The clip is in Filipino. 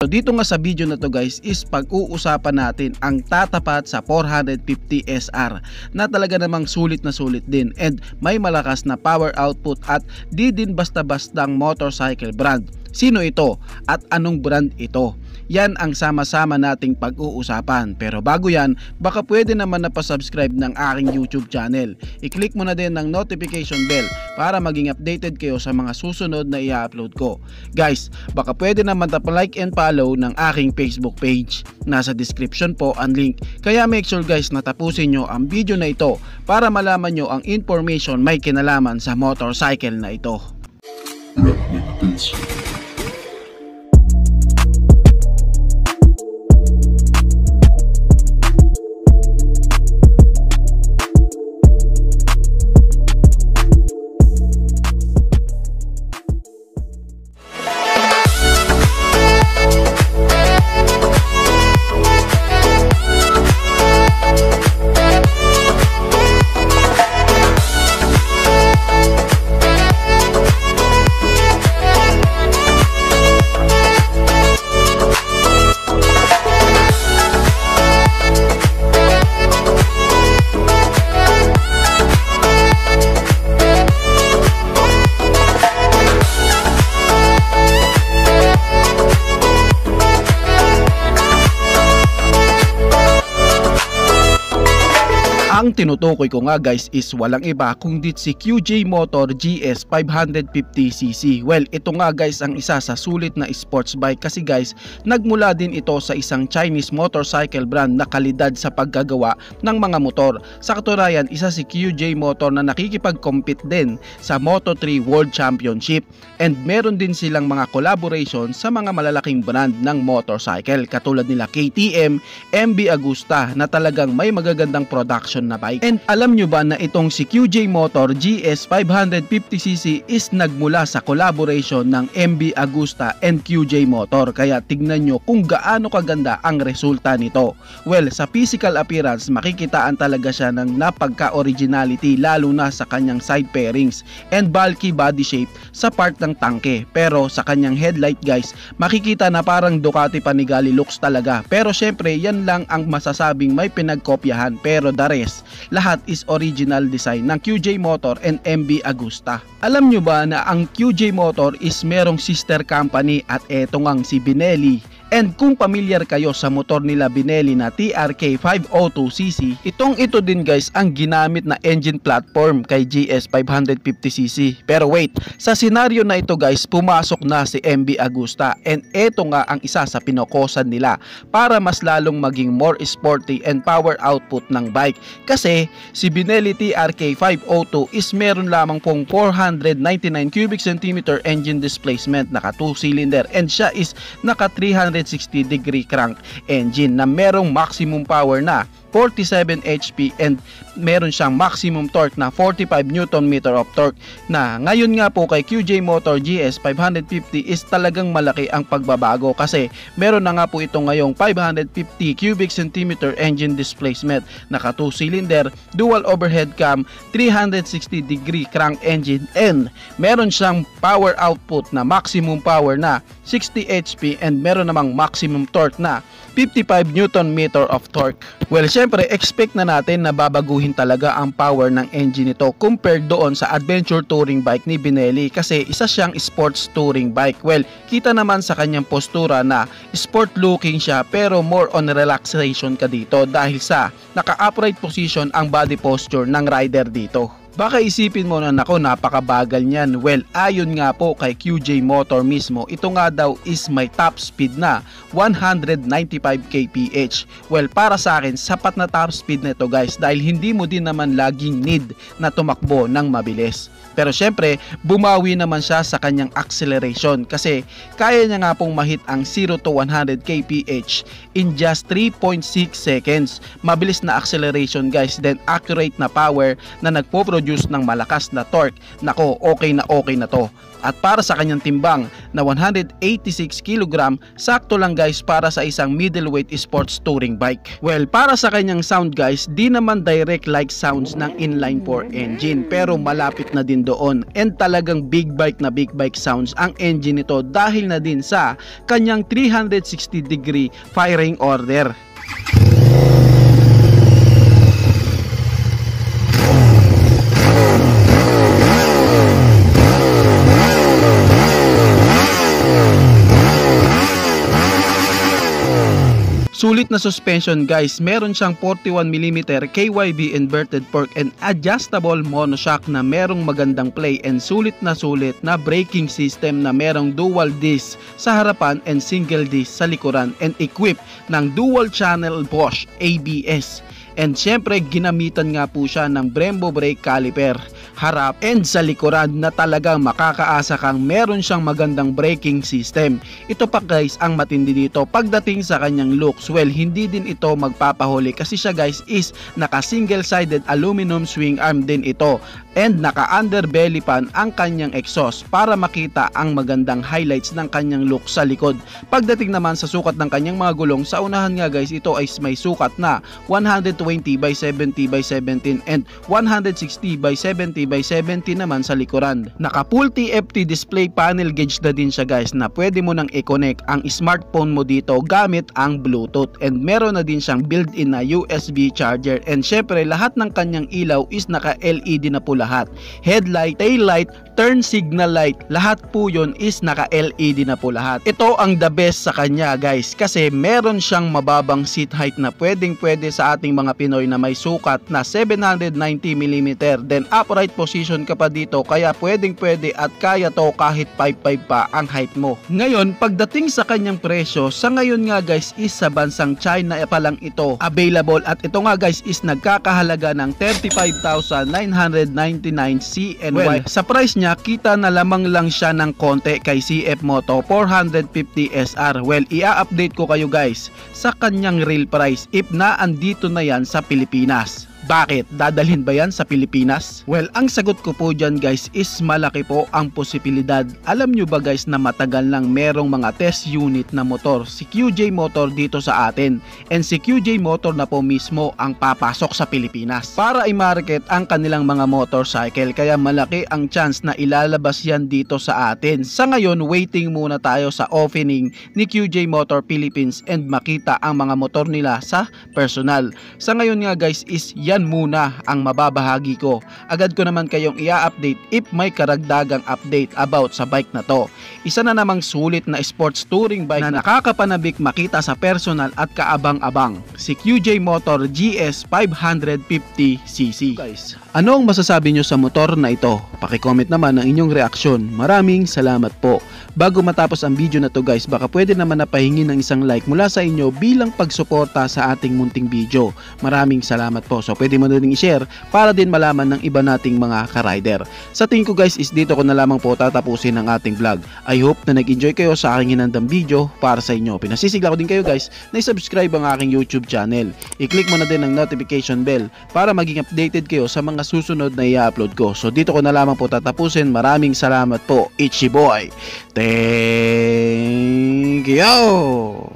Pero dito nga sa video na to guys is pag-uusapan natin ang tatapat sa 450 SR na talaga namang sulit na sulit din and may malakas na power output at di din basta-bastang motorcycle brand. Sino ito at anong brand ito? Yan ang sama-sama nating pag-uusapan. Pero bago yan, baka pwede naman na pa-subscribe ng aking YouTube channel. I-click mo na din ng notification bell para maging updated kayo sa mga susunod na i-upload ko. Guys, baka pwede naman na pa-like and follow ng aking Facebook page. Nasa description po ang link. Kaya make sure guys na tapusin nyo ang video na ito para malaman nyo ang information may kinalaman sa motorcycle na ito. Ang tinutukoy ko nga guys is walang iba kundi si QJ Motor GS 550cc. Well, ito nga guys ang isa sa sulit na sports bike kasi guys, nagmula din ito sa isang Chinese motorcycle brand na kalidad sa paggagawa ng mga motor. Sa katunayan, isa si QJ Motor na nakikipag-compete din sa Moto3 World Championship and meron din silang mga collaboration sa mga malalaking brand ng motorcycle katulad nila KTM, MB Agusta na talagang may magagandang production na bike. And alam nyo ba na itong si QJ Motor GS 550cc is nagmula sa collaboration ng MB Agusta and QJ Motor, kaya tignan nyo kung gaano kaganda ang resulta nito. Well, sa physical appearance makikitaan talaga siya ng napagka-originality lalo na sa kanyang side pairings and bulky body shape sa part ng tangke. Pero sa kanyang headlight guys, makikita na parang Ducati Panigale looks talaga. Pero syempre yan lang ang masasabing may pinagkopyahan, pero the rest lahat is original design ng QJ Motor and MB Agusta. Alam nyo ba na ang QJ Motor is merong sister company at eto ngang si Benelli. And kung pamilyar kayo sa motor nila Benelli na TRK 502cc, ito din guys ang ginamit na engine platform kay GS 550cc. Pero wait, sa senaryo na ito guys, pumasok na si MB Agusta and ito nga ang isa sa pinokosan nila para mas lalong maging more sporty and power output ng bike. Kasi si Benelli TRK 502 is meron lamang pong 499 cubic centimeter engine displacement, naka 2 cylinder and siya is naka 360-degree crank engine na merong maximum power na 47 HP and meron siyang maximum torque na 45 Nm of torque na ngayon nga po kay QJ Motor GS 550 is talagang malaki ang pagbabago kasi meron na nga po ito ngayong 550 cubic centimeter engine displacement, naka 2 cylinder, dual overhead cam, 360-degree crank engine and meron siyang power output na maximum power na 60 HP and meron namang maximum torque na 55 Nm of torque. Well, syempre expect na natin na babaguhin talaga ang power ng engine nito compared doon sa adventure touring bike ni Benelli kasi isa siyang sports touring bike. Well, kita naman sa kanyang postura na sport looking siya pero more on relaxation ka dito dahil sa naka-upright position ang body posture ng rider dito. Baka isipin mo na nako napakabagal niyan. Well, ayon nga po kay QJ Motor mismo, ito nga daw is may top speed na 195 kph. Well, para sa akin sapat na top speed nito guys dahil hindi mo din naman laging need na tumakbo ng mabilis. Pero syempre, bumawi naman siya sa kanyang acceleration kasi kaya niya nga pong mahit ang 0 to 100 kph in just 3.6 seconds. Mabilis na acceleration guys, then accurate na power na nagpo-produce mag-produce ng malakas na torque. Nako, okay na to. At para sa kanyang timbang na 186 kg, sakto lang guys para sa isang middleweight sports touring bike. Well, para sa kanyang sound guys, di naman direct like sounds ng inline 4 engine, pero malapit na din doon. And talagang big bike sounds ang engine nito dahil na din sa kanyang 360 degree firing order. Sulit na suspension guys, meron siyang 41mm KYB inverted fork and adjustable monoshock na merong magandang play, and sulit na braking system na merong dual disc sa harapan and single disc sa likuran, and equipped ng dual channel Bosch ABS. And syempre ginamitan nga po siya ng Brembo brake caliper harap and sa likuran na talagang makakaasa kang meron siyang magandang braking system. Ito pa guys ang matindi dito pagdating sa kanyang looks. Well, hindi din ito magpapahuli kasi siya guys is naka single sided aluminum swing arm din ito, and naka underbelly pan ang kanyang exhaust para makita ang magandang highlights ng kanyang look sa likod. Pagdating naman sa sukat ng kanyang mga gulong, sa unahan nga guys ito ay may sukat na 120/70/17 and 160/70/70 naman sa likuran. Naka full TFT display panel gauge na din siya guys na pwede mo nang i-connect ang smartphone mo dito gamit ang Bluetooth, and meron na din siyang built-in na USB charger, and syempre lahat ng kanyang ilaw is naka LED na po lahat. Headlight, tail light, turn signal light, lahat po yun is naka LED na po lahat. Ito ang the best sa kanya guys kasi meron siyang mababang seat height na pwede sa ating mga Pinoy na may sukat na 790mm, then upright position ka pa dito kaya pwede at kaya to kahit 5'5 pa ang height mo. Ngayon pagdating sa kanyang presyo, sa ngayon nga guys is sa bansang China pa lang ito available, at ito nga guys is nagkakahalaga ng 35,999 CNY. Well, sa price niya kita na lamang lang siya ng konti kay CF Moto 450 SR. Well, i-update ko kayo guys sa kanyang real price if na andito na yan sa Pilipinas. Bakit? Dadalhin ba yan sa Pilipinas? Well, ang sagot ko po dyan guys is malaki po ang posibilidad. Alam nyo ba guys na matagal nang merong mga test unit na motor si QJ Motor dito sa atin, and si QJ Motor na po mismo ang papasok sa Pilipinas para i-market ang kanilang mga motorcycle, kaya malaki ang chance na ilalabas yan dito sa atin. Sa ngayon, waiting muna tayo sa opening ni QJ Motor Philippines and makita ang mga motor nila sa personal. Sa ngayon nga guys is yan muna ang mababahagi ko. Agad ko naman kayong i-update if may karagdagang update about sa bike na to. Isa na namang sulit na sports touring bike na nakakapanabik makita sa personal at kaabang-abang, si QJ Motor GS 550cc. Guys, ano ang masasabi nyo sa motor na ito? Paki-comment naman ang inyong reaksyon. Maraming salamat po. Bago matapos ang video na to guys, baka pwede naman napahingi ng isang like mula sa inyo bilang pagsuporta sa ating munting video. Maraming salamat po. So pwede mo na rin i-share para din malaman ng iba nating mga ka-rider. Sa tingin ko guys is dito ko na lamang po tatapusin ang ating vlog. I hope na nag-enjoy kayo sa aking hinandang video para sa inyo. Pinasisigla ko din kayo guys na i-subscribe ang aking YouTube channel. I-click mo na din ang notification bell para maging updated kayo sa mga susunod na i-upload ko. So dito ko na lamang po tatapusin. Maraming salamat po. Ichi boy. Thank you!